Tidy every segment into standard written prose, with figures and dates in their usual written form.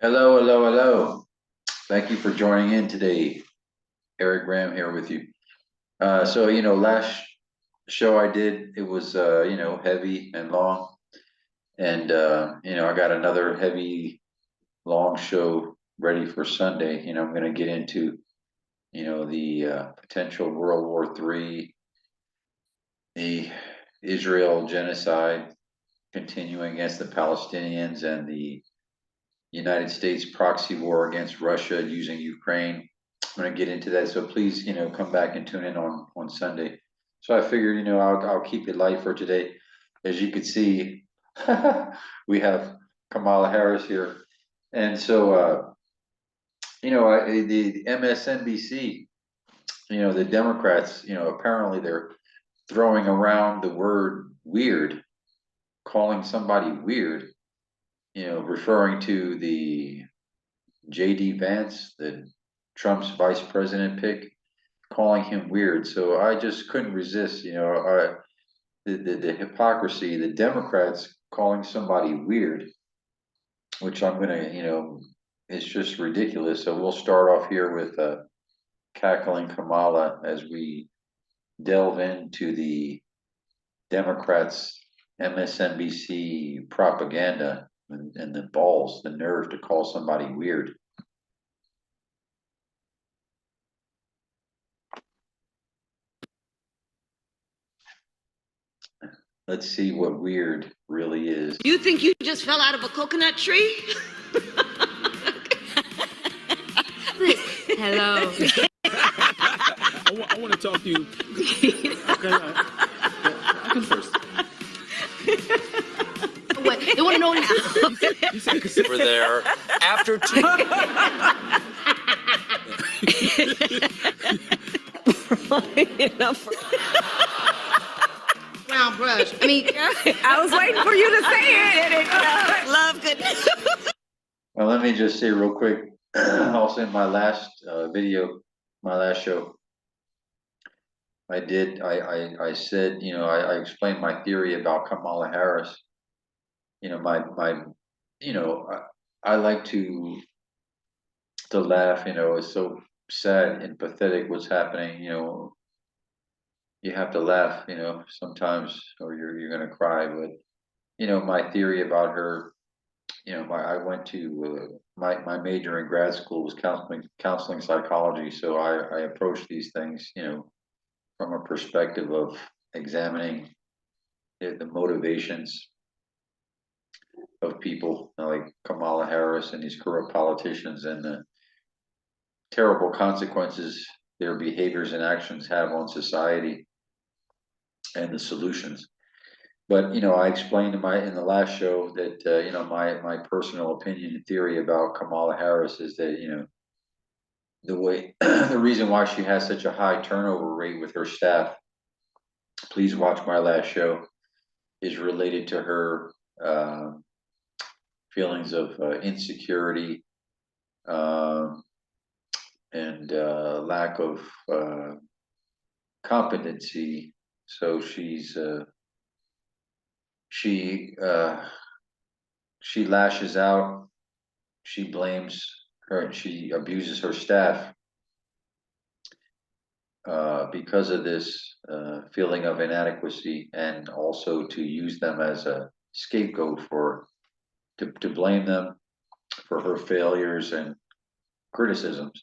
Hello, hello, hello. Thank you for joining in today. Eric Graham here with you. Last show I did, it was, heavy and long. And, I got another heavy, long show ready for Sunday. I'm going to get into, the potential World War III, the Israel genocide continuing against the Palestinians, and the United States proxy war against Russia using Ukraine. I'm going to get into that. So please, come back and tune in on Sunday. So I figured, I'll keep it light for today. As you can see, we have Kamala Harris here. And so, the MSNBC, the Democrats, apparently they're throwing around the word weird, calling somebody weird, referring to the JD Vance, the Trump's vice president pick, calling him weird. So I just couldn't resist, the hypocrisy, the Democrats calling somebody weird, which I'm gonna, it's just ridiculous. So we'll start off here with cackling Kamala as we delve into the Democrats' MSNBC propaganda and the balls, the nerve to call somebody weird. Let's see what weird really is. You think you just fell out of a coconut tree? Hello. I want to talk to you. Okay, I can first. What? They want to know You said We're there after two. brown brush. I mean, I was waiting for you to say it. love goodness. Well, let me just say real quick, also in my last video, my last show, I said, I explained my theory about Kamala Harris. I like to laugh, it's so sad and pathetic what's happening, you have to laugh, sometimes, or you're gonna cry. But my theory about her, I went to my major in grad school was counseling psychology, so I approach these things, from a perspective of examining the motivations of people like Kamala Harris and these corrupt politicians, and the terrible consequences their behaviors and actions have on society and the solutions. But I explained in the last show that my personal opinion and theory about Kamala Harris is that the way the reason why she has such a high turnover rate with her staff. Please watch my last show. Is related to her feelings of insecurity and lack of competency. So she lashes out, she blames her, and she abuses her staff because of this feeling of inadequacy, and also to use them as a scapegoat to blame them for her failures and criticisms.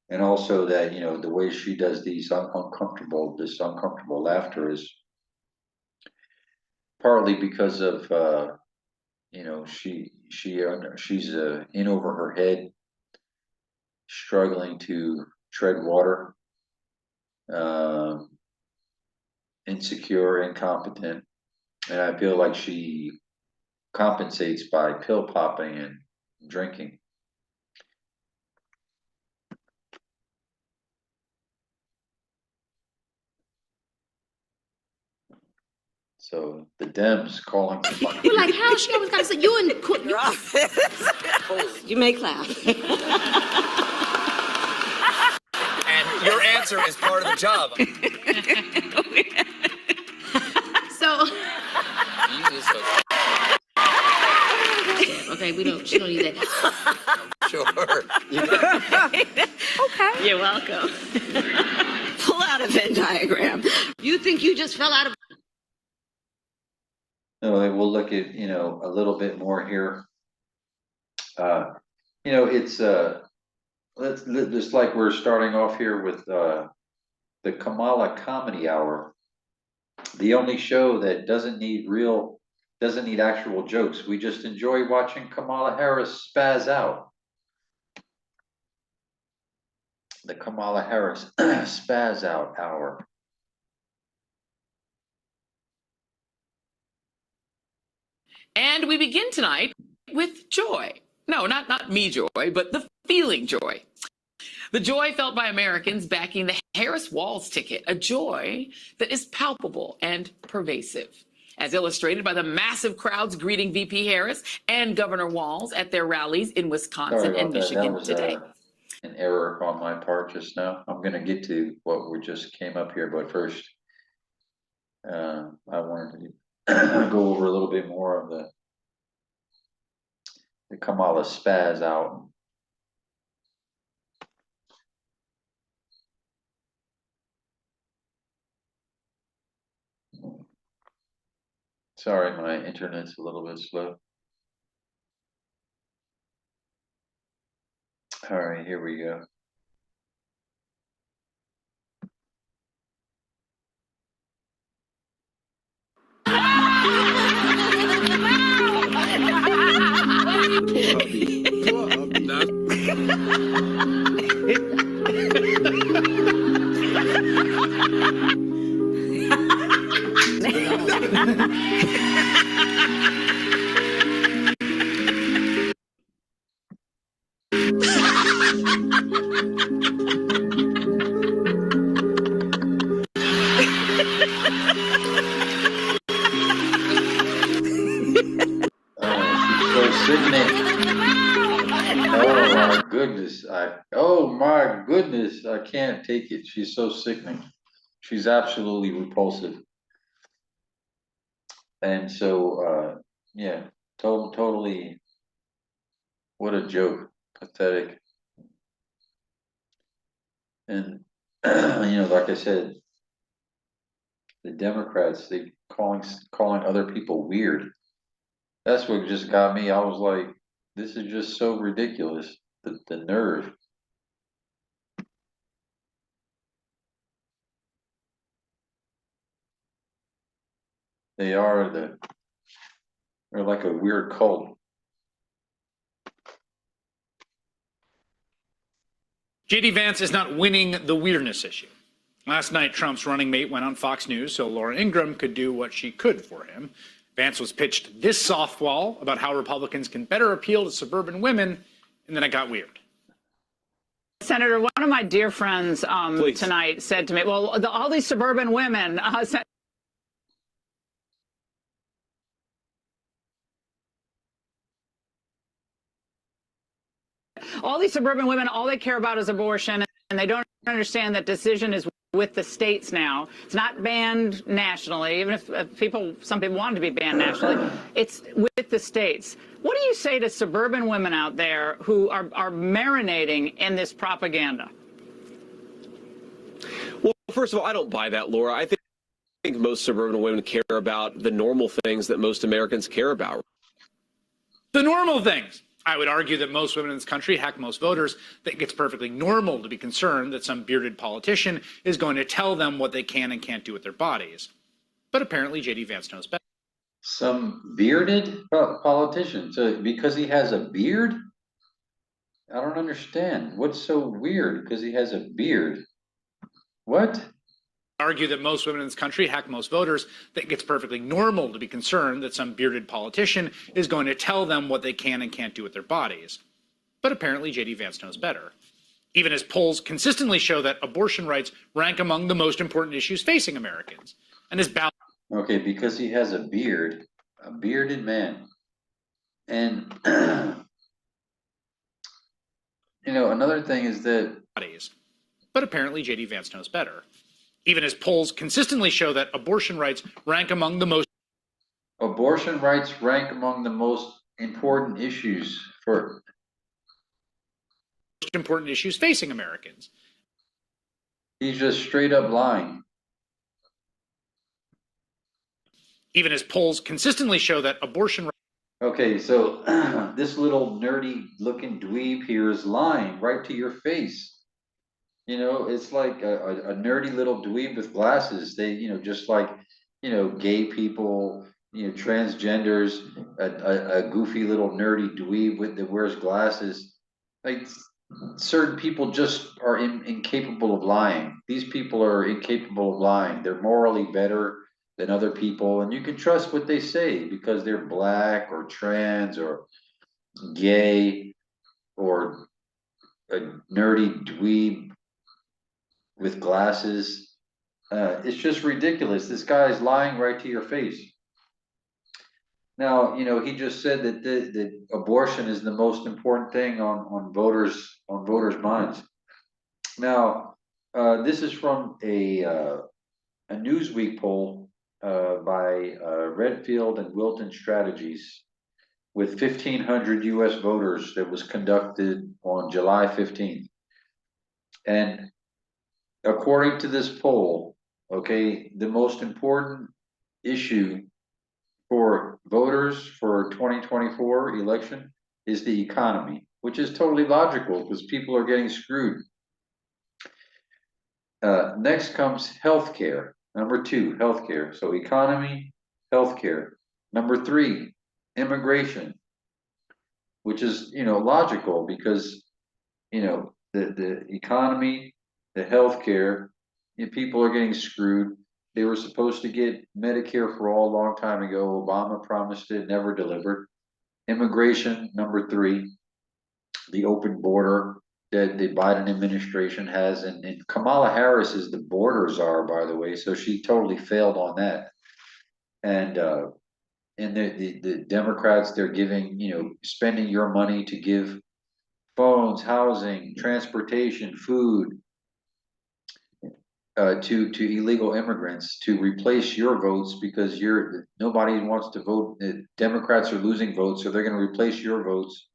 And also that the way she does this uncomfortable laughter is partly because of she's in over her head, struggling to tread water, insecure, incompetent, and I feel like she compensates by pill popping and drinking. So the Dems calling. We're like, how she always got to say you and you may clap. And your answer is part of the job. So. okay? She don't need that. Sure. Okay. You're welcome. Pull out a Venn diagram. You think you just fell out of... No, we'll look at, a little bit more here. It's, let's, just like we're starting off here with, the Kamala Comedy Hour. The only show that doesn't need actual jokes. We just enjoy watching Kamala Harris spaz out. The Kamala Harris spaz out hour. And we begin tonight with joy. No, not me joy, but the feeling joy. The joy felt by Americans backing the Harris Walz ticket, a joy that is palpable and pervasive, as illustrated by the massive crowds greeting VP Harris and Governor Walz at their rallies in Wisconsin and Michigan today. An error on my part just now. I'm going to get to what we just came up here, but first, I wanted to go over a little bit more of the Kamala spaz out. Sorry, my internet's a little bit slow. All right, here we go. Oh my goodness, I can't take it. She's so sickening. She's absolutely repulsive. And so, yeah, totally, what a joke, pathetic. And, like I said, the Democrats, they calling other people weird. That's what just got me. I was like, this is just so ridiculous. The nerve. They're like a weird cult. JD Vance is not winning the weirdness issue. Last night, Trump's running mate went on Fox News so Laura Ingraham could do what she could for him. Vance was pitched this softball about how Republicans can better appeal to suburban women, and then it got weird. Senator, one of my dear friends tonight said to me, well, all these suburban women... all these suburban women, all they care about is abortion, and they don't understand that decision is with the states now. It's not banned nationally, even if some people want it to be banned nationally. It's with the states. What do you say to suburban women out there who are marinating in this propaganda? Well, first of all, I don't buy that, Laura. I think most suburban women care about the normal things that most Americans care about. The normal things. I would argue that most women in this country, heck, most voters, think it's perfectly normal to be concerned that some bearded politician is going to tell them what they can and can't do with their bodies. But apparently J.D. Vance knows better. Some bearded politician, so because he has a beard? I don't understand. What's so weird because he has a beard? What? Argue that most women in this country, heck, most voters, think it's perfectly normal to be concerned that some bearded politician is going to tell them what they can and can't do with their bodies. But apparently J.D. Vance knows better. Even as polls consistently show that abortion rights rank among the most important issues facing Americans. And his ballot. Okay, because he has a beard, a bearded man. And, another thing is that. But apparently J.D. Vance knows better. Even as polls consistently show that abortion rights rank among the most. Abortion rights rank among the most important issues for. Important issues facing Americans. He's just straight up lying. Even as polls consistently show that abortion. Okay, so this little nerdy looking dweeb here is lying right to your face. You know, it's like a nerdy little dweeb with glasses. They, just like, gay people, transgenders, a goofy little nerdy dweeb that wears glasses. Like certain people just are incapable of lying. These people are incapable of lying. They're morally better than other people, and you can trust what they say because they're black or trans or gay or a nerdy dweeb with glasses. It's just ridiculous. This guy is lying right to your face. Now, he just said that abortion is the most important thing on voters' minds. Now, this is from a Newsweek poll by Redfield and Wilton Strategies with 1,500 U.S. voters that was conducted on July 15th. And according to this poll, okay, the most important issue for voters for 2024 election is the economy, which is totally logical because people are getting screwed. Next comes healthcare. Number 2, healthcare. So economy, healthcare. Number 3, immigration, which is, logical because, the economy, the healthcare, people are getting screwed. They were supposed to get Medicare for all a long time ago. Obama promised it, never delivered. Immigration, number 3, the open border that the Biden administration has, and Kamala Harris is the border czar, by the way, so she totally failed on that. And the Democrats, they're giving, spending your money to give phones, housing, transportation, food to illegal immigrants to replace your votes because nobody wants to vote. The Democrats are losing votes, so they're going to replace your votes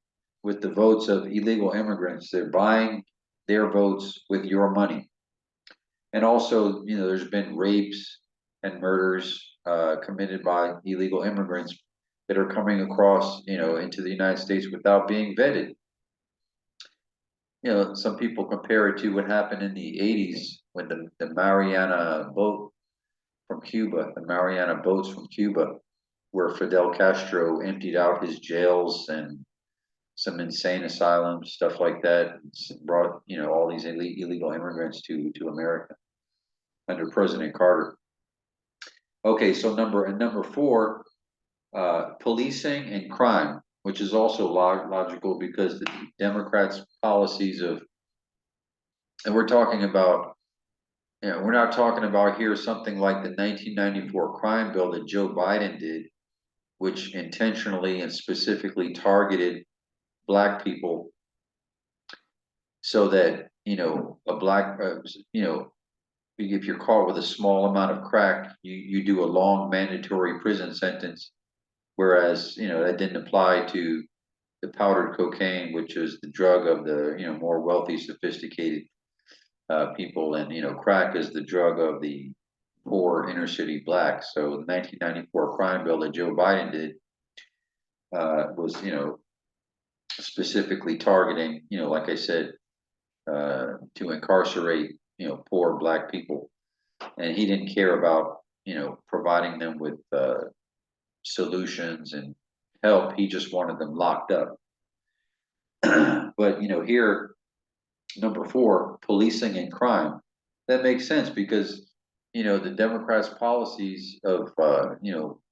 with the votes of illegal immigrants. They're buying their votes with your money. And also, there's been rapes and murders committed by illegal immigrants that are coming across, into the United States without being vetted. Some people compare it to what happened in the 80s when the Mariana boat from Cuba, the Mariana boats from Cuba, where Fidel Castro emptied out his jails and some insane asylums, stuff like that, brought, all these illegal immigrants to America under President Carter. Okay, so number 4, policing and crime, which is also logical because the Democrats' policies of, and we're talking about, we're not talking about here something like the 1994 crime bill that Joe Biden did, which intentionally and specifically targeted Black people so that, a black, if you're caught with a small amount of crack, you do a long mandatory prison sentence. Whereas, that didn't apply to the powdered cocaine, which is the drug of the, more wealthy, sophisticated people. And, crack is the drug of the poor inner city blacks. So the 1994 crime bill that Joe Biden did was, specifically targeting, like I said, to incarcerate, poor Black people. And he didn't care about, providing them with solutions and help. He just wanted them locked up. But here, number 4, policing and crime, that makes sense because the Democrats' policies of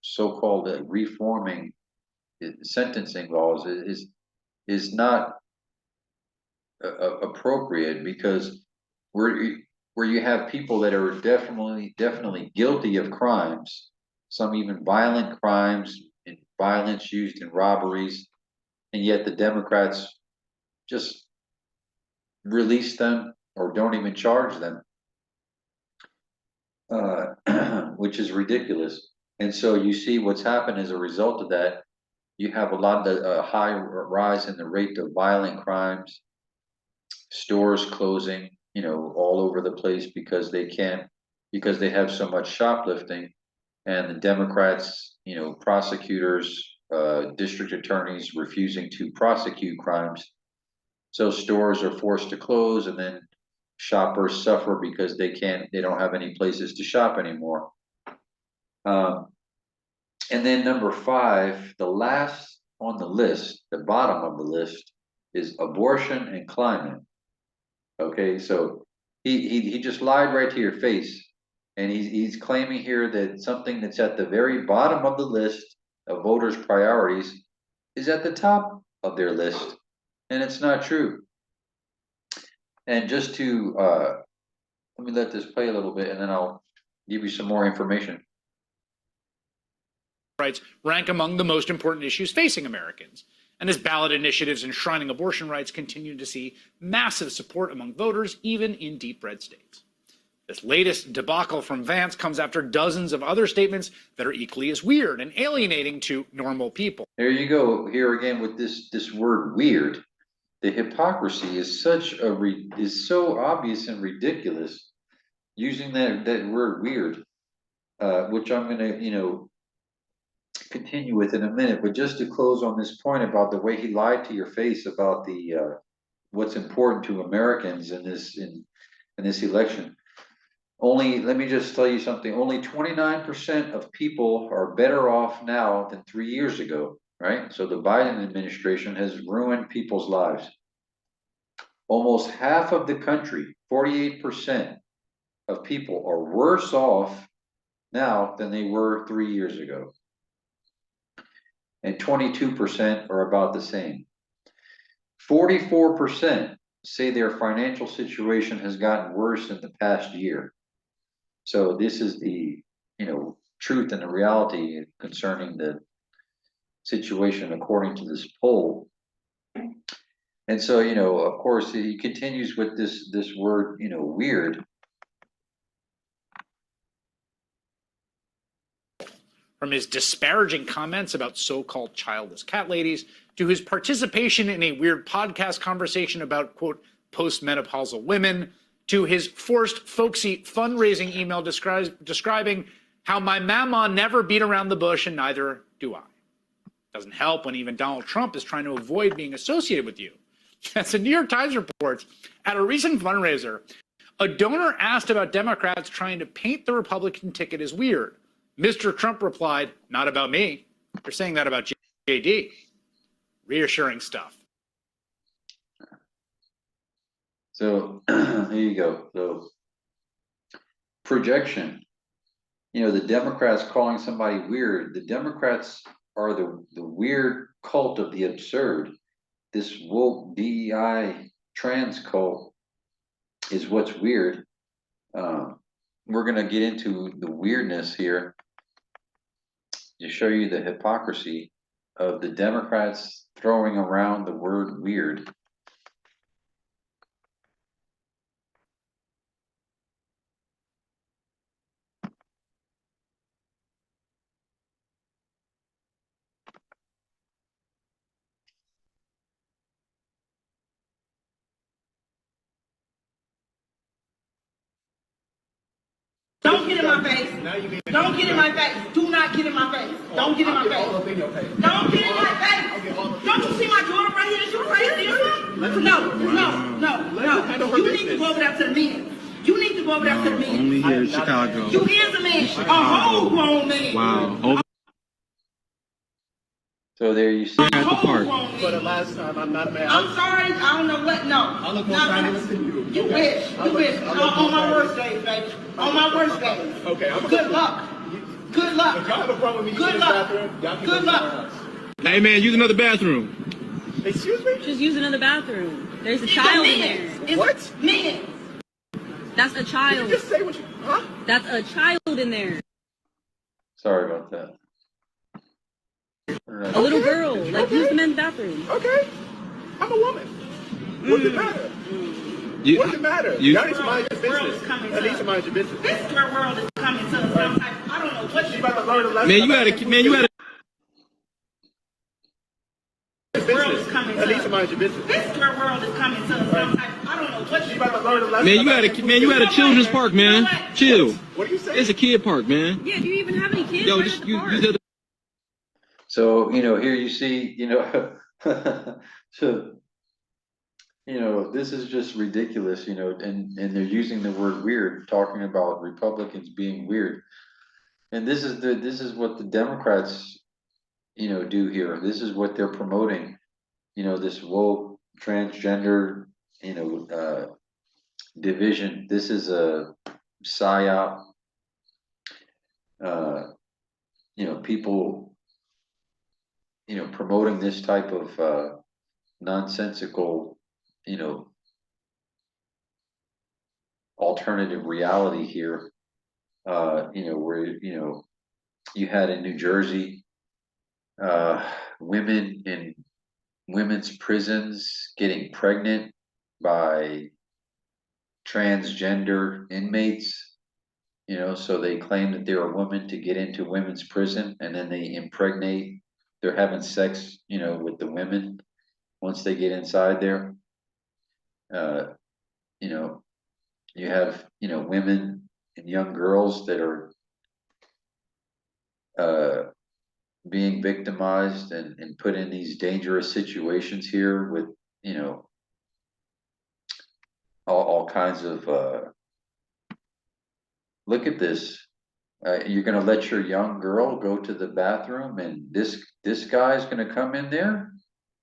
so-called reforming sentencing laws is not appropriate because where you have people that are definitely guilty of crimes, some even violent crimes and violence used in robberies, and yet the Democrats just release them or don't even charge them, which is ridiculous. And so you see what's happened as a result of that You have a lot of high rise in the rate of violent crimes, stores closing, all over the place because they have so much shoplifting, and the Democrats, prosecutors, district attorneys refusing to prosecute crimes. So stores are forced to close, and then shoppers suffer because they don't have any places to shop anymore. And then number 5, the last on the list, the bottom of the list, is abortion and climate. Okay, so he just lied right to your face, and he's claiming here that something that's at the very bottom of the list of voters' priorities is at the top of their list, and it's not true. And just to let me let this play a little bit, and then I'll give you some more information. Rights rank among the most important issues facing Americans. And as ballot initiatives enshrining abortion rights continue to see massive support among voters, even in deep red states. This latest debacle from Vance comes after dozens of other statements that are equally as weird and alienating to normal people. There you go, here again with this word weird. The hypocrisy is so obvious and ridiculous, using that word weird, which I'm gonna, continue with in a minute. But just to close on this point about the way he lied to your face about the what's important to Americans in this election. Let me just tell you something. Only 29% of people are better off now than 3 years ago, right? So the Biden administration has ruined people's lives. Almost half of the country, 48% of people, are worse off now than they were 3 years ago. And 22% are about the same. 44% say their financial situation has gotten worse in the past year. So this is the, truth and the reality concerning the situation according to this poll. And so, of course, he continues with this word, weird. From his disparaging comments about so-called childless cat ladies to his participation in a weird podcast conversation about, quote, postmenopausal women, to his forced folksy fundraising email describing how my mama never beat around the bush and neither do I. Doesn't help when even Donald Trump is trying to avoid being associated with you. As the New York Times reports, at a recent fundraiser, a donor asked about Democrats trying to paint the Republican ticket as weird. Mr. Trump replied, not about me. You're saying that about JD. Reassuring stuff. So there you go. So projection, the Democrats calling somebody weird. The Democrats are the weird cult of the absurd. This woke DEI trans cult is what's weird. We're going to get into the weirdness here to show you the hypocrisy of the Democrats throwing around the word weird. Don't get in my face. Don't get in my face. Do not get in my face. Don't get in my face. Don't get in my face. Don't you see my daughter right here? She's right here. No. You need to go over there to the meeting. You need to go over there to the meeting. Only here in Chicago. You is a man. A whole grown man. Wow. So there you see. At the park. For the last time, I'm not mad. I'm sorry. I don't know what. No. I look more fabulous than you. You wish. You wish. On my worst days, baby. On my worst days. Okay. Good luck. Good luck. If y'all have a problem with me Good using luck. this bathroom, y'all can Good go somewhere luck. else. Hey man, use another bathroom. Excuse me? Just use another bathroom. There's a It's child in men. there. It's What? Men. That's a Did you child. just say what you... Huh? That's a child in there. Sorry about that. A little girl. Like, use the men's bathroom. Okay. I'm a woman. What does it matter? What does it matter? Y'all need to mind your business. Y'all need to mind your business. This is where world is coming to. I don't know what You about to learn a lesson. Man, you gotta. world is coming to At least us. mind your business. This world is coming to us. Some type, I don't know what You about to learn a lesson. Man, you at a children's park, man. Chill. What do you say? It's a kid park, man. Yeah, do you even have any kids? Yo, right just at the park? you So, here you see, so, this is just ridiculous, and they're using the word weird, talking about Republicans being weird. And this is what the Democrats, do here. This is what they're promoting, this woke transgender, division. This is a PsyOp, people, promoting this type of nonsensical, alternative reality here. Where you had in New Jersey, women in women's prisons getting pregnant by transgender inmates. So they claim that they're a woman to get into women's prison, and then they impregnate. They're having sex, with the women once they get inside there. You have, women and young girls that are being victimized and put in these dangerous situations here with, all kinds of, look at this. You're going to let your young girl go to the bathroom, and this guy's going to come in there,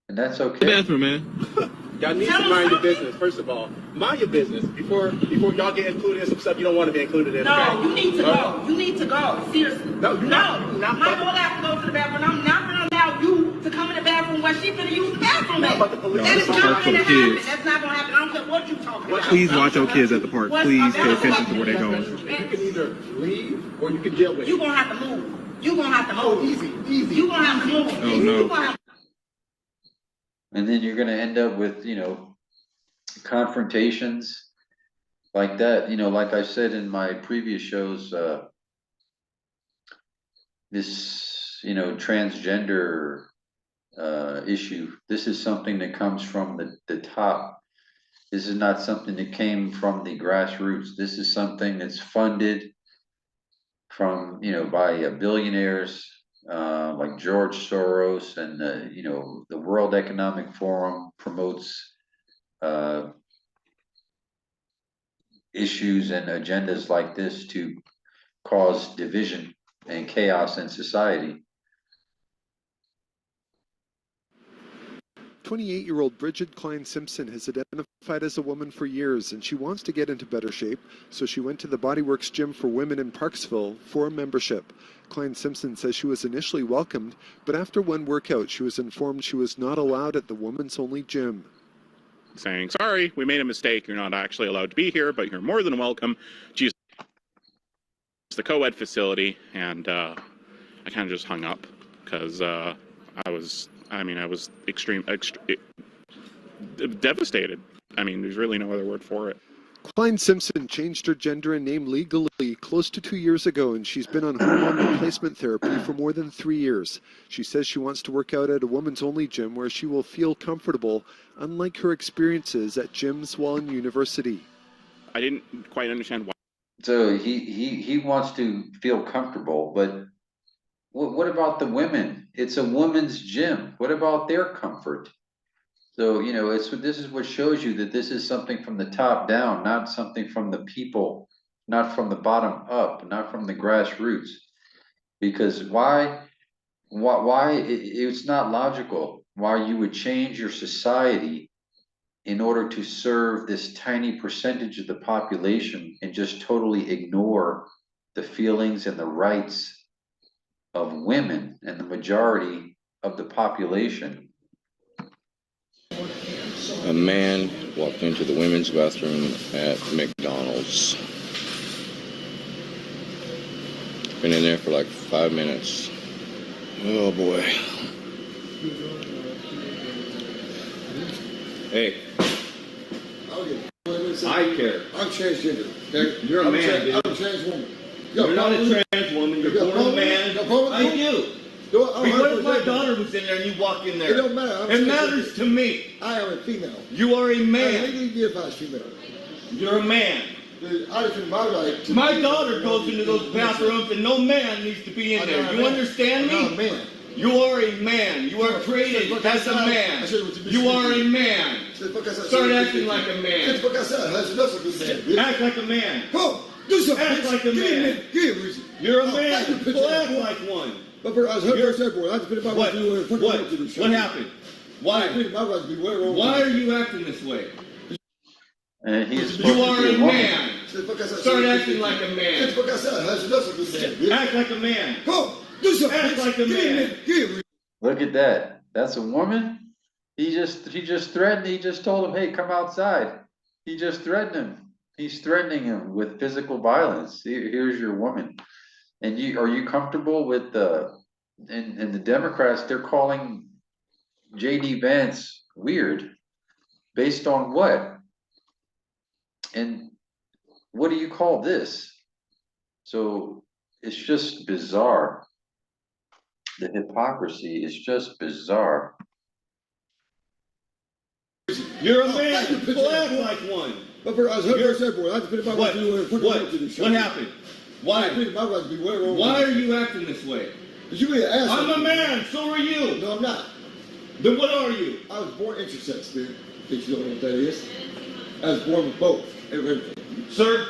and that's okay. bathroom, man. Y'all need to mind your business, first of all. Mind your business before y'all get included in some stuff you don't want to be included in. No, okay? you need to go. You need to go. Seriously. No, you're not. My daughter has to go to the bathroom. I'm not going to allow you to come in the bathroom when she's going to use the bathroom. Not about the police. That is No, not going to for the happen. kids. That's not going to happen. I don't care what you're talking about. Please watch your kids at the park. Please pay attention to where they go. You can either leave or you can deal with it. You're going to have to move. You're going to have to move. Oh, easy. You're going to have to move. Oh, no. You're gonna have And then you're going to end up with, confrontations like that. Like I said in my previous shows, this, transgender issue, this is something that comes from the top. This is not something that came from the grassroots. This is something that's funded from, by billionaires like George Soros, and the World Economic Forum promotes issues and agendas like this to cause division and chaos in society. 28-year-old Bridget Klein Simpson has identified as a woman for years, and she wants to get into better shape, so she went to the Bodyworks gym for women in Parksville for a membership. Klein Simpson says she was initially welcomed, but after one workout, she was informed she was not allowed at the women's only gym. Saying, sorry, we made a mistake. You're not actually allowed to be here, but you're more than welcome. Geez, it's the co-ed facility, and I kind of just hung up because I was devastated. I mean, there's really no other word for it. Klein Simpson changed her gender and name legally close to 2 years ago, and she's been on hormone replacement therapy for more than 3 years. She says she wants to work out at a women's only gym where she will feel comfortable, unlike her experiences at gyms while in university. I didn't quite understand why. So he wants to feel comfortable, but what about the women? It's a women's gym. What about their comfort? So, this is what shows you that this is something from the top down, not something from the people, not from the bottom up, not from the grassroots. Because why it's not logical why you would change your society in order to serve this tiny percentage of the population and just totally ignore the feelings and the rights of women and the majority of the population. A man walked into the women's bathroom at McDonald's. Been in there for like 5 minutes. Oh boy. Hey. I care. I'm transgender. Okay? You're a man, dude. I'm a trans woman. You're not a trans woman. You're born a man. I do. What if my my daughter was in there and you walk in there. It don't matter. It matters to me. I am a female. You are a I man. legally identify as female. You're a man. I defend my right to... My daughter goes into those bathrooms and no man needs to be in there. You understand me? I'm a man. You are a man. You are created as a man. You are a man. Start acting like a man. Act like a man. Come on, do something. Act like a man. Give me You're a man. Well, act like one. But I was her first airborne. I defended my right to do it. What happened? Why? Why are you acting this way? And he's You are supposed to be a man. Start acting like a man. Act like a man. Come on, do something. Act like a man. Look at that. That's a woman. He just threatened. He just told him, "Hey, come outside." He just threatened him. He's threatening him with physical violence. Here's your woman. And are you comfortable with and the Democrats? They're calling JD Vance weird, based on what? And what do you call this? So it's just bizarre. The hypocrisy is just bizarre. You're a man. Well, act like one. But I was her first airborne. I defended my right to do it. What happened? Why? Why are you acting this way? You be an asshole. I'm a man. So are you. No, I'm not. Then what are you? I was born intersex, dude. Think you don't know what that is? I was born with both. Everything. Sir,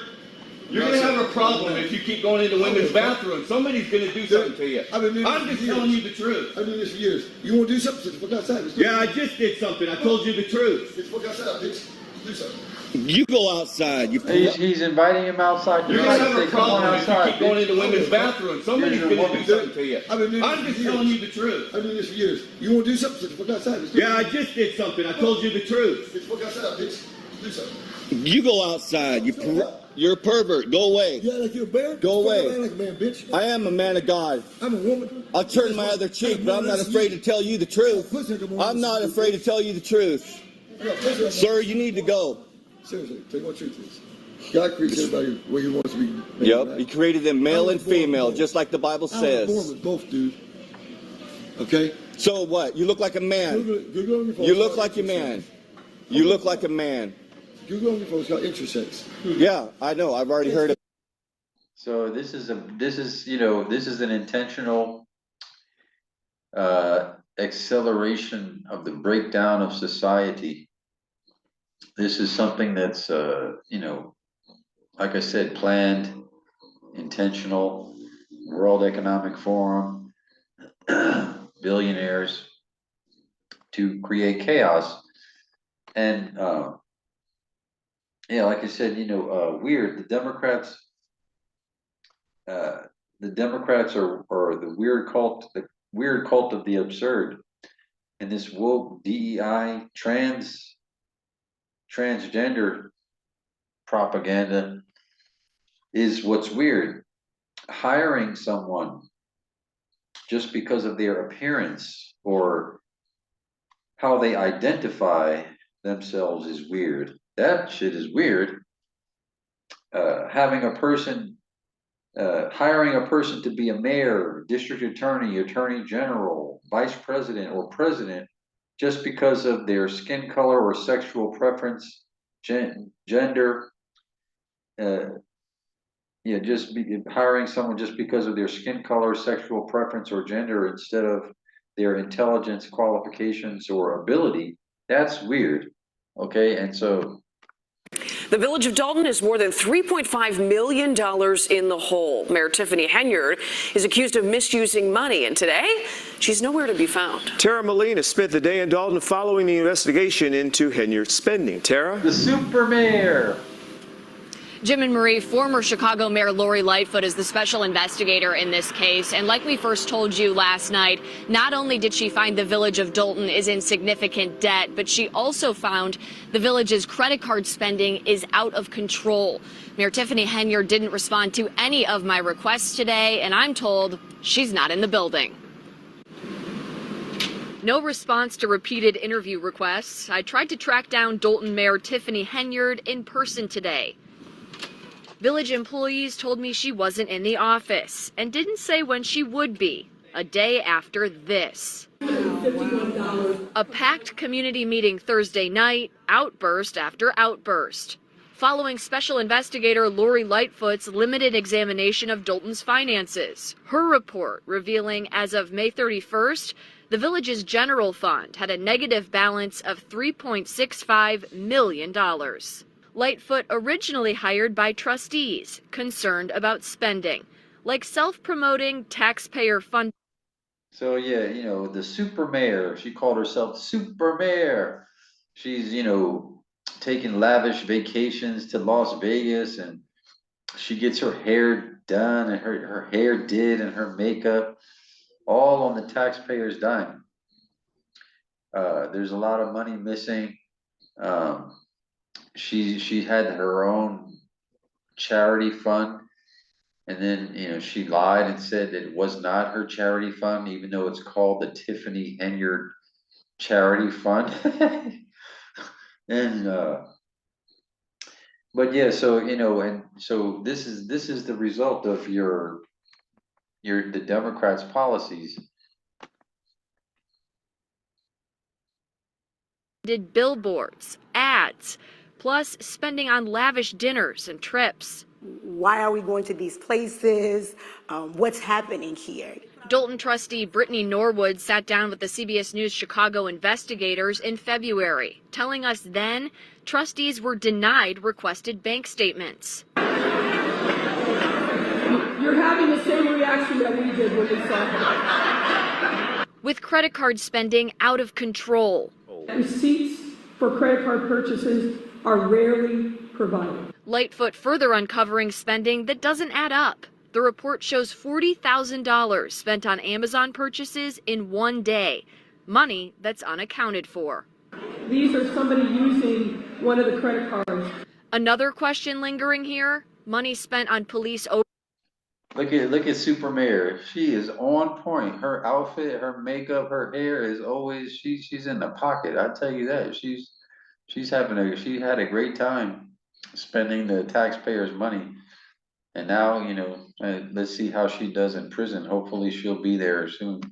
you're going to have a problem if you keep going into women's bathrooms. Somebody's going to do something to you. I'm just telling you the truth. I've been doing this for years. You want to do something? Just fuck outside. Yeah, I just did something. I told you the truth. Just fuck outside, bitch. Do something. You go outside. He's inviting him outside. You're going to have a problem if you keep going into women's bathrooms. Somebody's going to do something to you. I'm just telling you the truth. I've been doing this for years. You want to do something? Just fuck outside. Yeah, I just did something. I told you the truth. Just fuck outside, bitch. Do something. You go outside. You're a pervert. Go away. You act like you're a bear? Go away. I act like a man, bitch. I am a man of God. I'm a woman. I'll turn my other cheek, but I'm not afraid to tell you the truth. I'm not afraid to tell you the truth. Sir, you need to go. Seriously, tell you what truth is. God creates everybody where he wants to be. Yep, he created them male and female, just like the Bible says. I was born with both, dude. Okay? So what? You look like a man. Google on your phone. You look like a man. You look like a man. Google on your phone. It's called intersex. Yeah, I know. I've already heard it. So this is an intentional acceleration of the breakdown of society. This is something that's like I said, planned, intentional. World Economic Forum, billionaires, to create chaos. And yeah, like I said, weird. The Democrats are the weird cult of the absurd, and this woke DEI transgender propaganda is what's weird. Hiring someone just because of their appearance or how they identify themselves is weird. That shit is weird. Hiring a person to be a mayor, district attorney, attorney general, vice president, or president just because of their skin color or sexual preference, gender. Hiring someone just because of their skin color, sexual preference, or gender instead of their intelligence, qualifications, or ability. That's weird. Okay, and so the village of Dalton is more than $3.5 million in the hole. Mayor Tiffany Henyard is accused of misusing money, and today she's nowhere to be found. Tara Molina spent the day in Dalton following the investigation into Henyard's spending. Tara? The super mayor. Jim and Marie, former Chicago Mayor Lori Lightfoot is the special investigator in this case. And like we first told you last night, not only did she find the village of Dalton is in significant debt, but she also found the village's credit card spending is out of control. Mayor Tiffany Henyard didn't respond to any of my requests today, and I'm told she's not in the building. No response to repeated interview requests. I tried to track down Dalton Mayor Tiffany Henyard in person today. Village employees told me she wasn't in the office and didn't say when she would be. a day after this. A packed community meeting Thursday night, outburst after outburst. Following Special Investigator Lori Lightfoot's limited examination of Dalton's finances. Her report revealing as of May 31st, the village's general fund had a negative balance of $3.65 million. Lightfoot originally hired by trustees concerned about spending, like self-promoting taxpayer funding. So yeah, you know, the super mayor, she called herself super mayor. She's, you know, taking lavish vacations to Las Vegas, and she gets her hair done and her hair did and her makeup all on the taxpayer's dime. There's a lot of money missing. She had her own charity fund, and then, you know, she lied and said that it was not her charity fund, even though it's called the Tiffany Henyard Charity Fund. And but yeah, so you know, and so this is the result of the Democrats' policies. Did billboards, ads, plus spending on lavish dinners and trips. Why are we going to these places? What's happening here? Dalton trustee Brittany Norwood sat down with the CBS News Chicago investigators in February, telling us then trustees were denied requested bank statements. You're having the same reaction that we did when we saw her. With credit card spending out of control. Receipts for credit card purchases are rarely provided. Lightfoot further uncovering spending that doesn't add up. The report shows $40,000 spent on Amazon purchases in one day, money that's unaccounted for. These are somebody using one of the credit cards. Another question lingering here, money spent on police. Look at Super Mayor. She is on point. Her outfit, her makeup, her hair is always she's in the pocket. I tell you that. She had a great time spending the taxpayers' money. And now, you know, let's see how she does in prison. Hopefully she'll be there soon.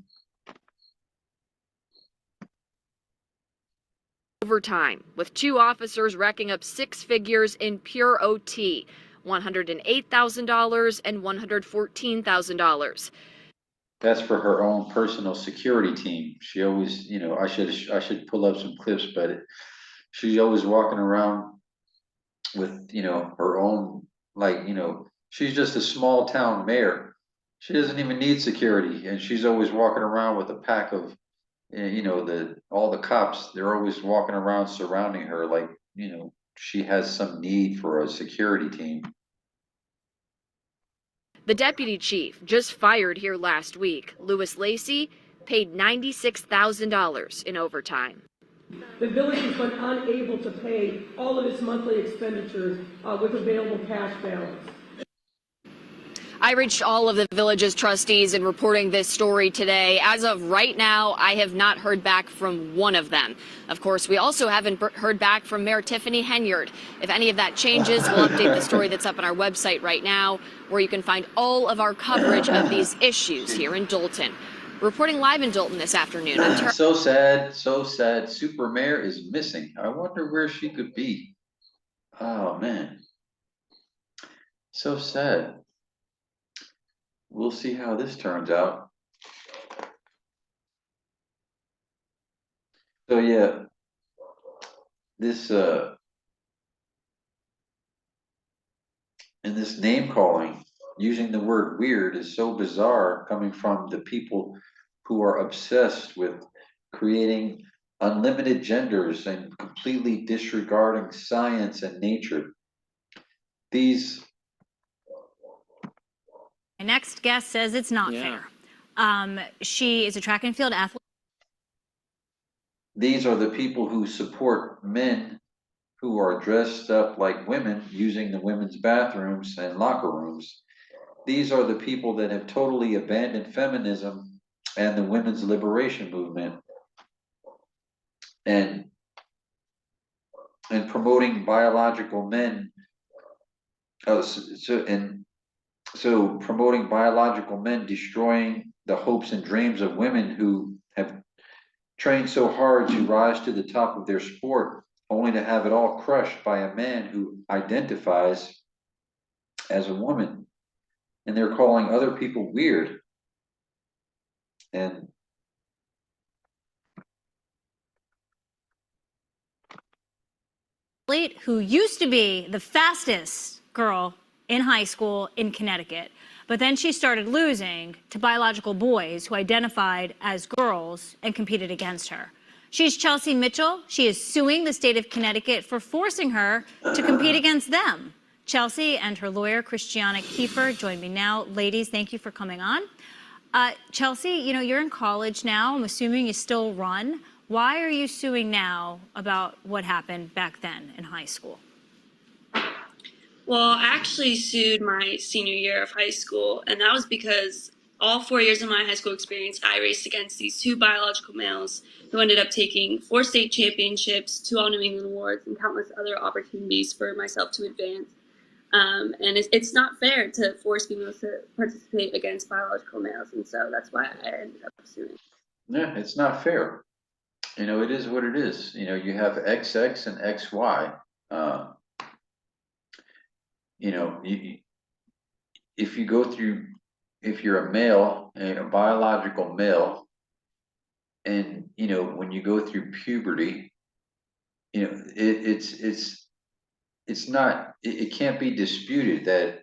Overtime, with 2 officers racking up 6 figures in pure OT, $108,000 and $114,000. That's for her own personal security team. She always, you know, I should pull up some clips, but she's always walking around with, you know, her own, like, you know, she's just a small town mayor. She doesn't even need security, and she's always walking around with a pack of, you know, all the cops. They're always walking around surrounding her, like, you know, she has some need for a security team. The deputy chief, just fired here last week, Louis Lacey, paid $96,000 in overtime. The village has been unable to pay all of its monthly expenditures with available cash balance. I reached all of the village's trustees in reporting this story today. As of right now, I have not heard back from one of them. Of course, we also haven't heard back from Mayor Tiffany Henyard. If any of that changes, we'll update the story that's up on our website right now, where you can find all of our coverage of these issues here in Dalton. Reporting live in Dalton this afternoon. So sad, so sad. Super Mayor is missing. I wonder where she could be. Oh, man. So sad. We'll see how this turns out. So yeah, this and this name calling, using the word weird, is so bizarre coming from the people who are obsessed with creating unlimited genders and completely disregarding science and nature. My next guest says it's not fair. She is a track and field athlete. These are the people who support men who are dressed up like women using the women's bathrooms and locker rooms. These are the people that have totally abandoned feminism and the women's liberation movement and promoting biological men. And So promoting biological men, destroying the hopes and dreams of women who have trained so hard to rise to the top of their sport, only to have it all crushed by a man who identifies as a woman. And they're calling other people weird. And who used to be the fastest girl in high school in Connecticut, but then she started losing to biological boys who identified as girls and competed against her. She's Chelsea Mitchell. She is suing the state of Connecticut for forcing her to compete against them. Chelsea and her lawyer, Christiana Kiefer, join me now. Ladies, thank you for coming on. Chelsea, you know, you're in college now. I'm assuming you still run. Why are you suing now about what happened back then in high school? Well, I actually sued my senior year of high school, and that was because all 4 years of my high school experience, I raced against these two biological males who ended up taking 4 state championships, 2 All New England awards, and countless other opportunities for myself to advance. And it's not fair to force females to participate against biological males, and so that's why I ended up suing. yeah, it's not fair. You know, it is what it is. You know, you have XX and XY. You know, if you go through, if you're a male, a biological male, and you know, when you go through puberty, you know, it's not, it can't be disputed that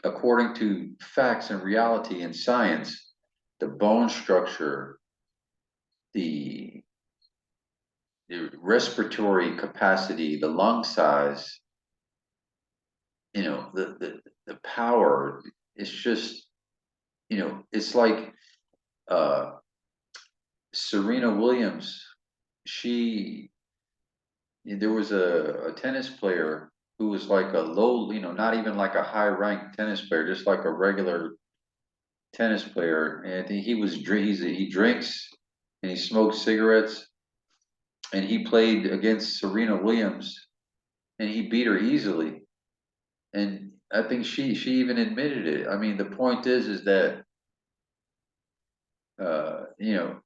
according to facts and reality and science, the bone structure, the respiratory capacity, the lung size, you know, the power, it's just, you know, it's like Serena Williams. There was a tennis player who was like a low, you know, not even like a high ranked tennis player, just like a regular tennis player. And he drinks and he smokes cigarettes, and he played against Serena Williams and he beat her easily. And I think she even admitted it. I mean, the point is that you know,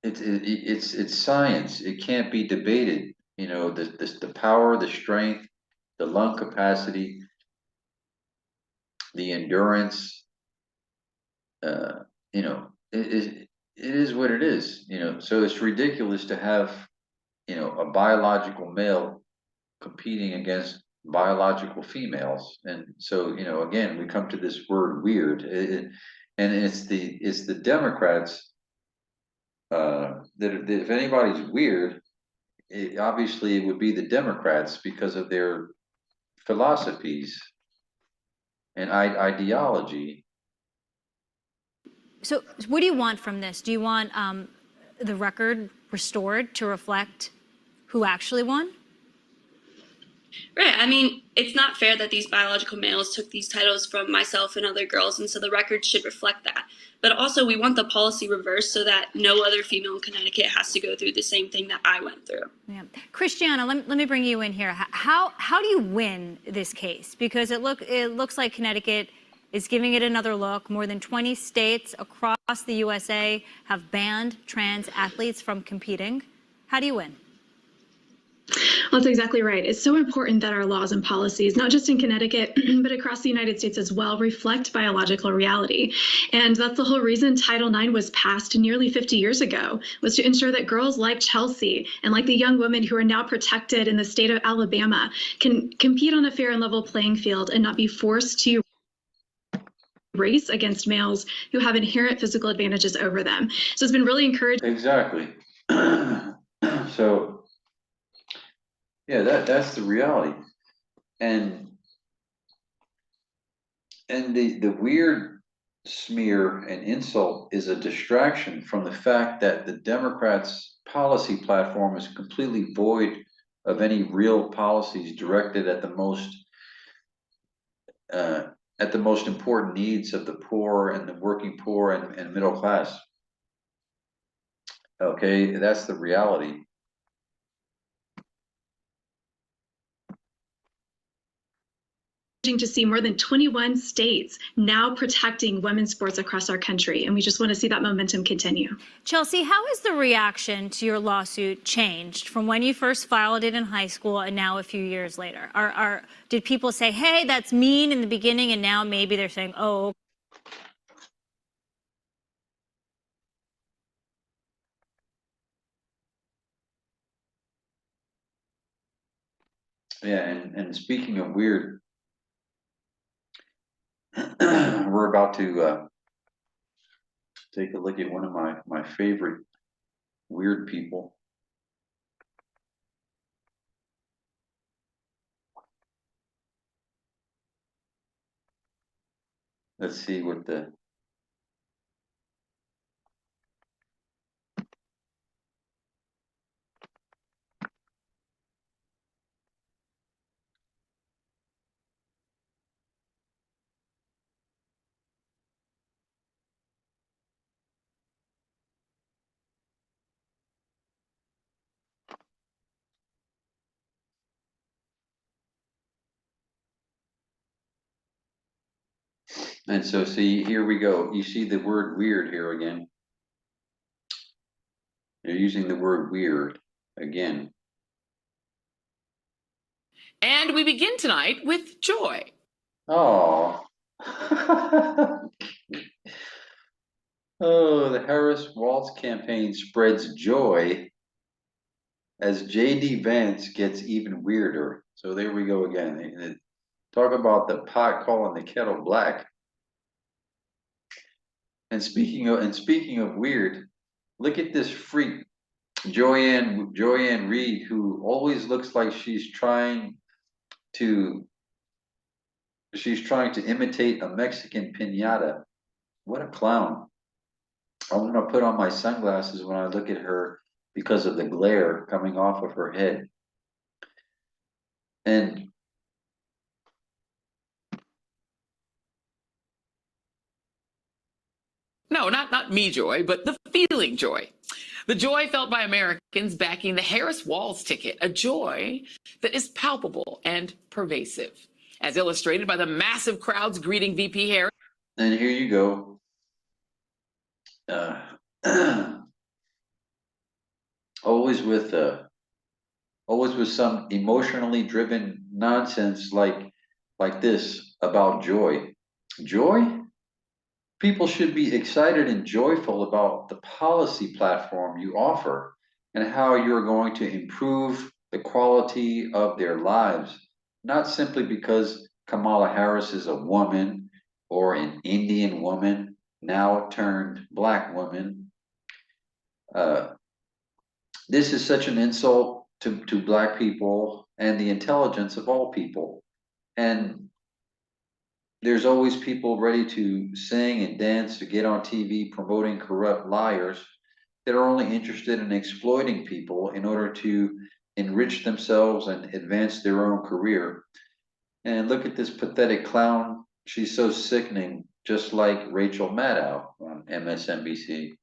it's science. It can't be debated. You know, the power, the strength, the lung capacity, the endurance. You know, it is what it is. You know, so it's ridiculous to have, you know, a biological male competing against biological females. And so, you know, again, we come to this word weird. And it's the Democrats that if anybody's weird, obviously it would be the Democrats because of their philosophies and ideology. So what do you want from this? Do you want the record restored to reflect who actually won? Right. I mean, it's not fair that these biological males took these titles from myself and other girls, and so the record should reflect that. But also, we want the policy reversed so that no other female in Connecticut has to go through the same thing that I went through. Yeah. Christiana, let me bring you in here. How do you win this case? Because it looks like Connecticut is giving it another look. More than 20 states across the USA have banned trans athletes from competing. How do you win? Well, that's exactly right. It's so important that our laws and policies, not just in Connecticut, but across the United States as well, reflect biological reality. And that's the whole reason Title IX was passed nearly 50 years ago, was to ensure that girls like Chelsea and like the young women who are now protected in the state of Alabama can compete on a fair and level playing field and not be forced to race against males who have inherent physical advantages over them. So it's been really encouraging. Exactly. So yeah, that's the reality. And the weird smear and insult is a distraction from the fact that the Democrats' policy platform is completely void of any real policies directed at the most important needs of the poor and the working poor and middle class. Okay, that's the reality. to see more than 21 states now protecting women's sports across our country, and we just want to see that momentum continue. Chelsea, how has the reaction to your lawsuit changed from when you first filed it in high school and now a few years later? Did people say, hey, that's mean in the beginning, and now maybe they're saying, oh, Yeah, and speaking of weird, we're about to take a look at one of my favorite weird people. Let's see what the and so see, here we go. You see the word weird here again. They're using the word weird again. And we begin tonight with Joy. Oh. Oh, the Harris Walz campaign spreads joy as JD Vance gets even weirder. So there we go again. Talk about the pot calling the kettle black. And speaking of weird, look at this freak, Joanne Reid, who always looks like she's trying to imitate a Mexican piñata. What a clown. I want to put on my sunglasses when I look at her because of the glare coming off of her head. And No, not me joy, but the feeling joy. The joy felt by Americans backing the Harris Walz ticket, a joy that is palpable and pervasive, as illustrated by the massive crowds greeting VP Harris. And here you go. Always with some emotionally driven nonsense like this about joy. Joy? People should be excited and joyful about the policy platform you offer and how you're going to improve the quality of their lives, not simply because Kamala Harris is a woman or an Indian woman, now turned black woman. This is such an insult to black people and the intelligence of all people. And there's always people ready to sing and dance to get on TV promoting corrupt liars that are only interested in exploiting people in order to enrich themselves and advance their own career. And look at this pathetic clown. She's so sickening, just like Rachel Maddow on MSNBC.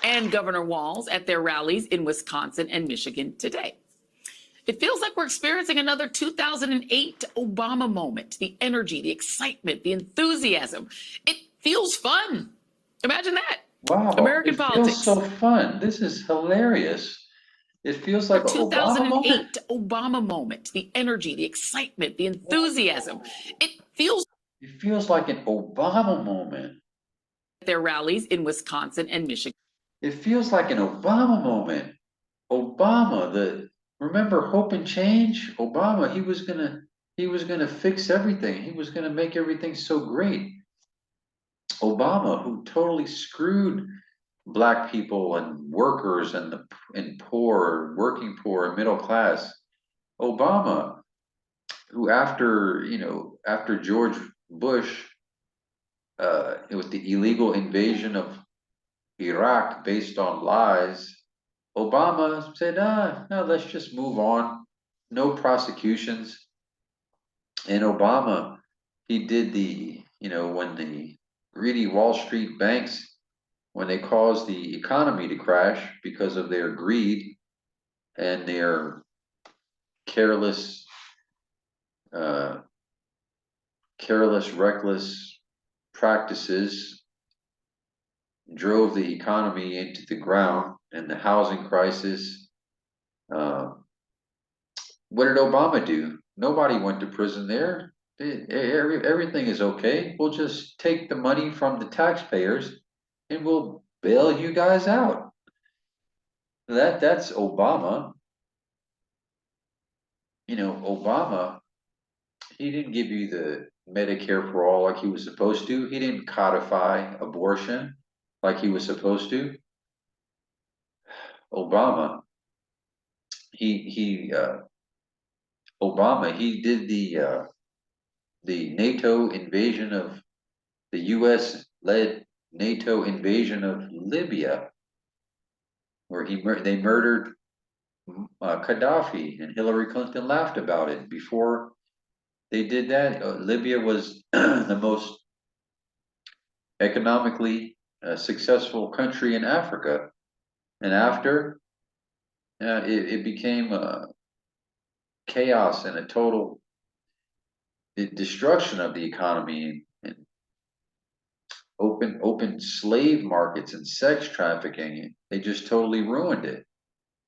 And Governor Walz at their rallies in Wisconsin and Michigan today. It feels like we're experiencing another 2008 Obama moment. The energy, the excitement, the enthusiasm. It feels fun. Imagine that. Wow. American politics. Feels so fun. This is hilarious. It feels like a 2008 Obama moment. The energy, the excitement, the enthusiasm. It feels like an Obama moment. Their rallies in Wisconsin and Michigan. It feels like an Obama moment. Obama, remember Hope and Change? Obama, he was gonna fix everything. He was gonna make everything so great. Obama, who totally screwed black people and workers and poor, working poor, and middle class. Obama, who after George Bush, with the illegal invasion of Iraq based on lies, Obama said, no, let's just move on. No prosecutions. And Obama, he did when the greedy Wall Street banks, when they caused the economy to crash because of their greed and their careless, reckless practices drove the economy into the ground and the housing crisis. What did Obama do? Nobody went to prison there. Everything is okay. We'll just take the money from the taxpayers and we'll bail you guys out. That's Obama. You know, Obama, he didn't give you the Medicare for all like he was supposed to. He didn't codify abortion like he was supposed to. Obama, Obama, he did the NATO invasion of the U.S.-led NATO invasion of Libya, where they murdered Gaddafi, and Hillary Clinton laughed about it. Before they did that, Libya was the most economically successful country in Africa, and after it became chaos and a total destruction of the economy, and open slave markets and sex trafficking. They just totally ruined it.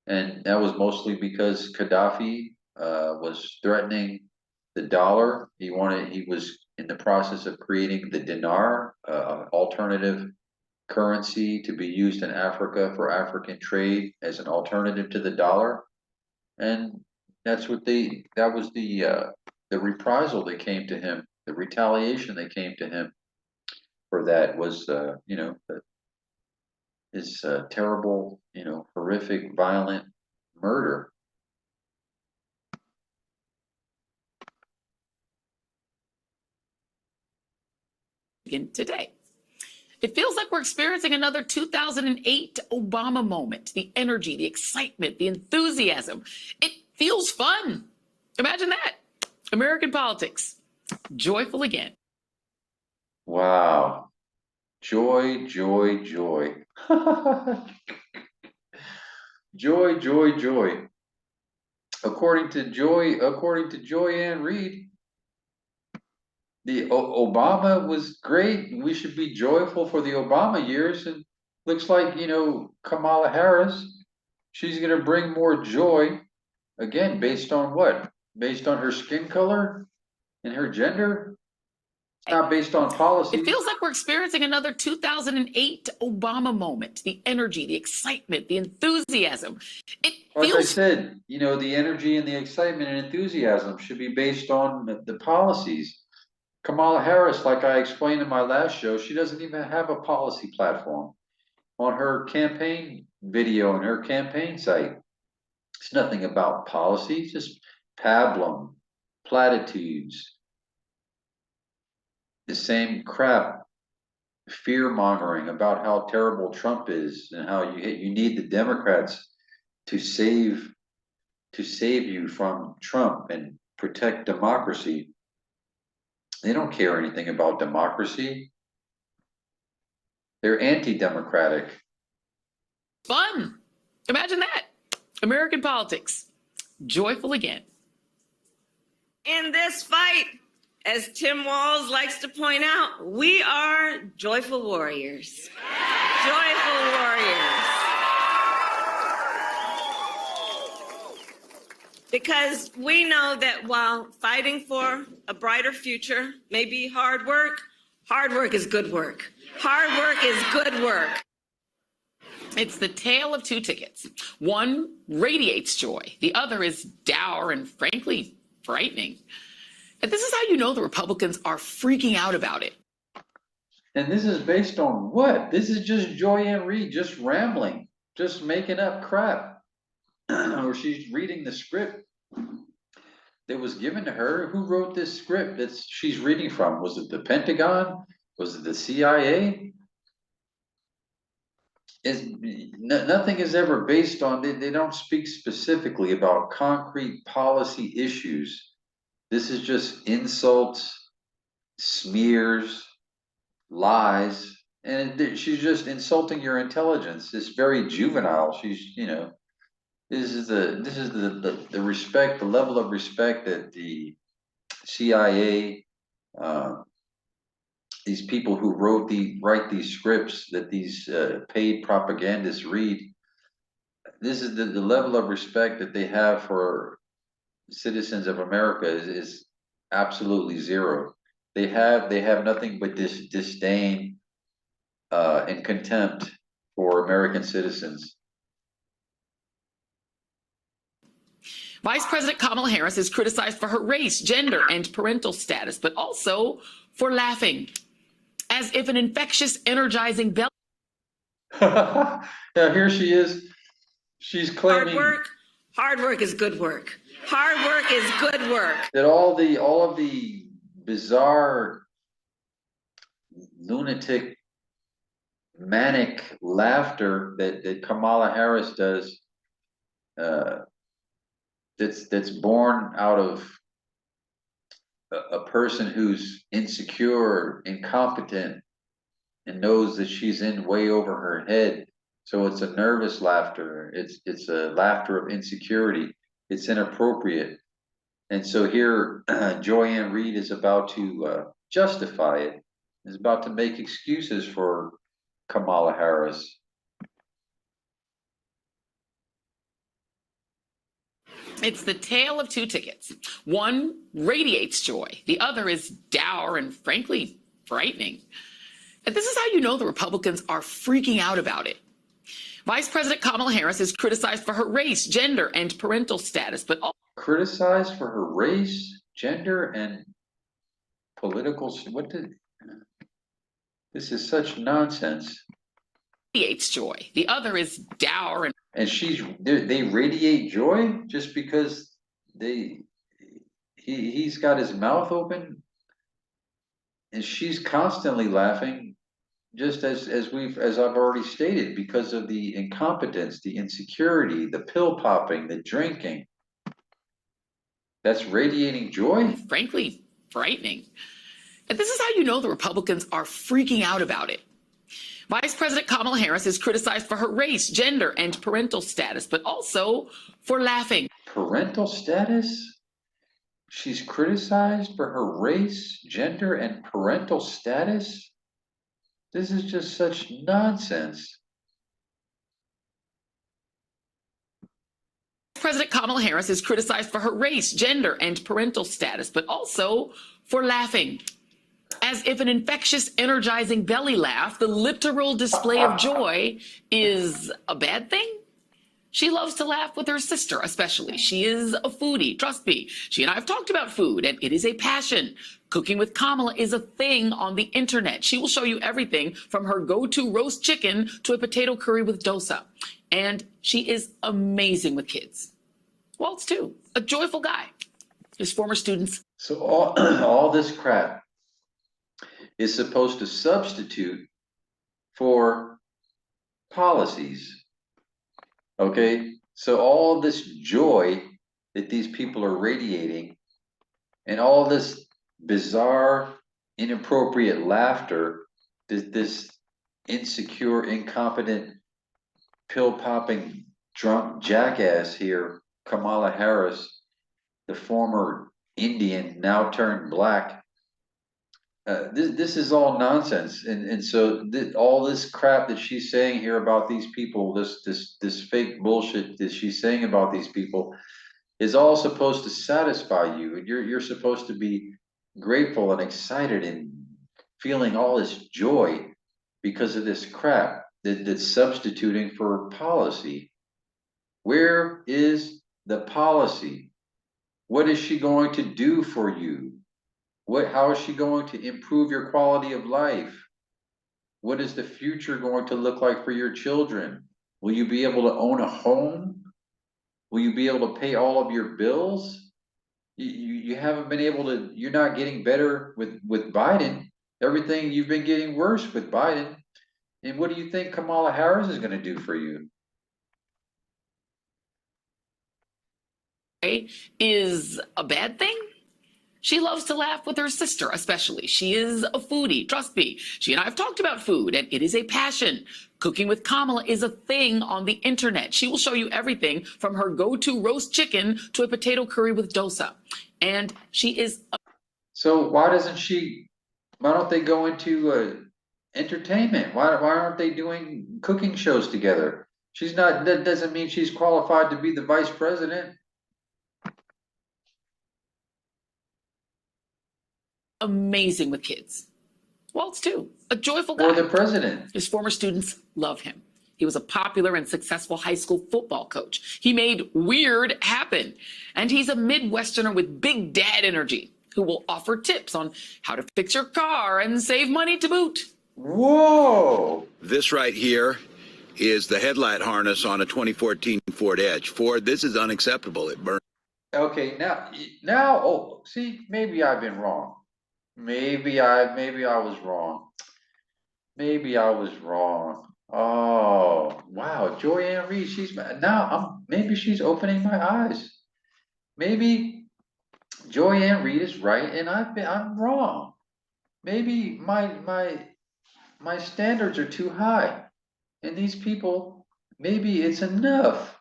And that was mostly because Gaddafi was threatening the dollar. He was in the process of creating the dinar, alternative currency to be used in Africa for African trade as an alternative to the dollar. And that was the reprisal that came to him, the retaliation that came to him for that was, his terrible, horrific, violent murder. Today. It feels like we're experiencing another 2008 Obama moment. The energy, the excitement, the enthusiasm. It feels fun. Imagine that. American politics. Joyful again. Wow. Joy, joy, joy. Joy, joy, joy. According to Joyanne Reid, the Obama was great. We should be joyful for the Obama years. And looks like, Kamala Harris, she's going to bring more joy. Again, based on what? Based on her skin color and her gender? It's not based on policy. It feels like we're experiencing another 2008 Obama moment. The energy, the excitement, the enthusiasm. Like I said, the energy and the excitement and enthusiasm should be based on the policies. Kamala Harris, like I explained in my last show, she doesn't even have a policy platform on her campaign video and her campaign site. It's nothing about policy, just pablum, platitudes, the same crap, fear mongering about how terrible Trump is and how you need the Democrats to save you from Trump and protect democracy. They don't care anything about democracy. They're anti-democratic. Fun. Imagine that. American politics. Joyful again. In this fight, as Tim Walz likes to point out, we are joyful warriors. Joyful warriors. Because we know that while fighting for a brighter future may be hard work is good work. Hard work is good work. It's the tale of two tickets. One radiates joy. The other is dour and frankly frightening. And this is how you know the Republicans are freaking out about it. And this is based on what? This is just Joyanne Reid just rambling, just making up crap. Or she's reading the script that was given to her. Who wrote this script that she's reading from? Was it the Pentagon? Was it the CIA? Nothing is ever based on, they don't speak specifically about concrete policy issues. This is just insults, smears, lies, and she's just insulting your intelligence. It's very juvenile. She's, the respect, the level of respect that the CIA, these people who write these scripts that these paid propagandists read. This is the level of respect that they have for citizens of America is absolutely zero. They have nothing but this disdain and contempt for American citizens. Vice President Kamala Harris is criticized for her race, gender, and parental status, but also for laughing, as if an infectious, energizing belly. Now here she is. She's claiming Hard work is good work. Hard work is good work. that all of the bizarre, lunatic, manic laughter that Kamala Harris does, that's born out of a person who's insecure, incompetent, and knows that she's in way over her head. So it's a nervous laughter. It's a laughter of insecurity. It's inappropriate. And so here, Joyanne Reid is about to justify it. Is about to make excuses for Kamala Harris. It's the tale of two tickets. One radiates joy. The other is dour and frankly frightening. And this is how you know the Republicans are freaking out about it. Vice President Kamala Harris is criticized for her race, gender, and parental status, but also criticized for her race, gender, and political. This is such nonsense. Radiates joy. The other is dour and they radiate joy just because he's got his mouth open, and she's constantly laughing, just as I've already stated, because of the incompetence, the insecurity, the pill popping, the drinking. That's radiating joy. Frankly frightening. And this is how you know the Republicans are freaking out about it. Vice President Kamala Harris is criticized for her race, gender, and parental status, but also for laughing. Parental status? She's criticized for her race, gender, and parental status? This is just such nonsense. President Kamala Harris is criticized for her race, gender, and parental status, but also for laughing, as if an infectious, energizing belly laugh, the literal display of joy, is a bad thing. She loves to laugh with her sister, especially. She is a foodie, trust me. She and I have talked about food, and it is a passion. Cooking with Kamala is a thing on the internet. She will show you everything from her go-to roast chicken to a potato curry with dosa. And she is amazing with kids. Walz, too, a joyful guy. His former students. So all this crap is supposed to substitute for policies. Okay, so all this joy that these people are radiating and all this bizarre, inappropriate laughter, this insecure, incompetent, pill-popping, drunk jackass here, Kamala Harris, the former Indian, now turned black, this is all nonsense, and so all this crap that she's saying here about these people, this fake bullshit that she's saying about these people, is all supposed to satisfy you, and you're supposed to be grateful and excited and feeling all this joy because of this crap that's substituting for policy. Where is the policy? What is she going to do for you? How is she going to improve your quality of life? What is the future going to look like for your children? Will you be able to own a home? Will you be able to pay all of your bills? You haven't been able to, you're not getting better with Biden. Everything, you've been getting worse with Biden. And what do you think Kamala Harris is going to do for you? Is a bad thing? She loves to laugh with her sister, especially. She is a foodie, trust me. She and I have talked about food, and it is a passion. Cooking with Kamala is a thing on the internet. She will show you everything from her go-to roast chicken to a potato curry with dosa. And she is... So why don't they go into entertainment? Why aren't they doing cooking shows together? That doesn't mean she's qualified to be the vice president. amazing with kids. Walz, too, a joyful guy. Or the president. His former students love him. He was a popular and successful high school football coach. He made weird happen. And he's a Midwesterner with big dad energy who will offer tips on how to fix your car and save money to boot. Whoa! This right here is the headlight harness on a 2014 Ford Edge. Ford, this is unacceptable. It burned. Okay, now, oh, see, maybe I've been wrong. Maybe I was wrong. Maybe I was wrong. Oh, wow, Joy-Ann Reid, maybe she's opening my eyes. Maybe Joy-Ann Reid is right and I'm wrong. Maybe my standards are too high. And these people, maybe it's enough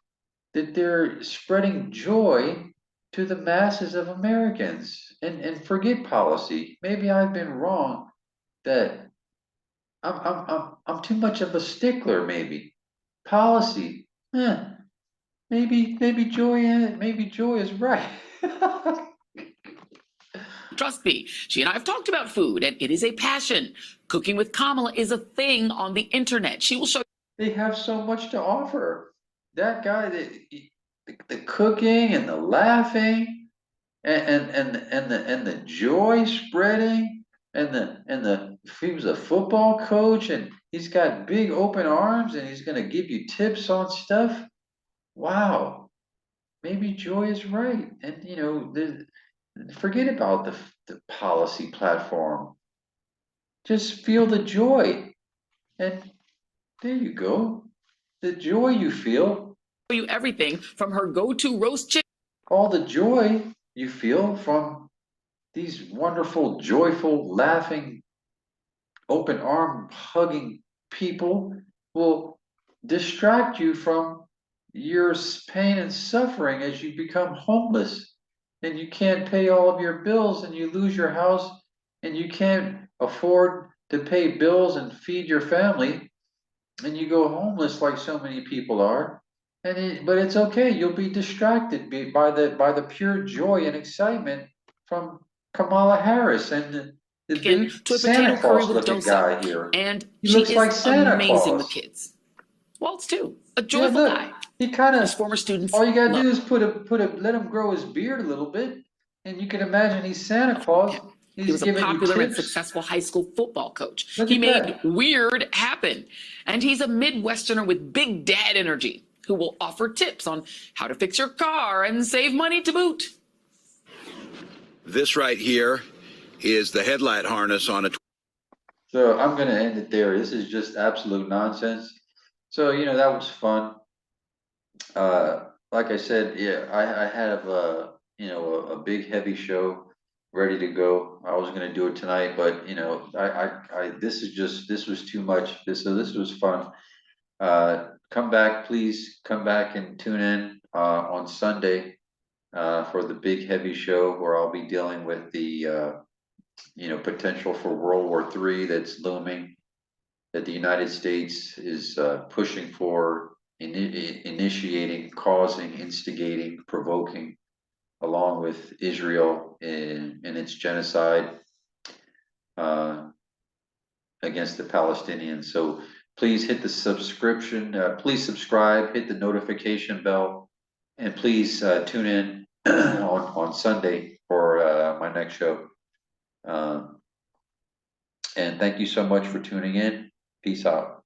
that they're spreading joy to the masses of Americans and forget policy. Maybe I've been wrong, that I'm too much of a stickler, maybe. Policy. Maybe Joy is right. Trust me, she and I have talked about food, and it is a passion. Cooking with Kamala is a thing on the internet. She will show. They have so much to offer. That guy, the cooking and the laughing, and the joy spreading, and he was a football coach, and he's got big open arms, and he's gonna give you tips on stuff. Wow, maybe Joy is right, and forget about the policy platform. Just feel the joy, and there you go. The joy you feel. You everything from her go-to roast chicken. All the joy you feel from these wonderful, joyful, laughing, open arm hugging people will distract you from your pain and suffering as you become homeless and you can't pay all of your bills and you lose your house and you can't afford to pay bills and feed your family and you go homeless like so many people are. But it's okay. You'll be distracted by the pure joy and excitement from Kamala Harris and the big Santa Claus looking guy here. And he she looks is like Santa amazing Claus. with kids. Walz too, a joyful guy. He kind of. His former students. All you gotta do is let him grow his beard a little bit, and you can imagine he's Santa Claus. He was a popular and successful high school football coach. He made weird happen. And he's a Midwesterner with big dad energy who will offer tips on how to fix your car and save money to boot. This right here is the headlight harness on a. So I'm going to end it there. This is just absolute nonsense. So, that was fun. Like I said, yeah, I have a big heavy show ready to go. I was going to do it tonight, but this was too much. This was fun. Please come back and tune in on Sunday for the big heavy show where I'll be dealing with the potential for World War III that's looming, that the United States is pushing for, initiating, causing, instigating, provoking, along with Israel in its genocide against the Palestinians. So please hit the subscription, please subscribe, hit the notification bell, and please tune in on Sunday for my next show. And thank you so much for tuning in. Peace out.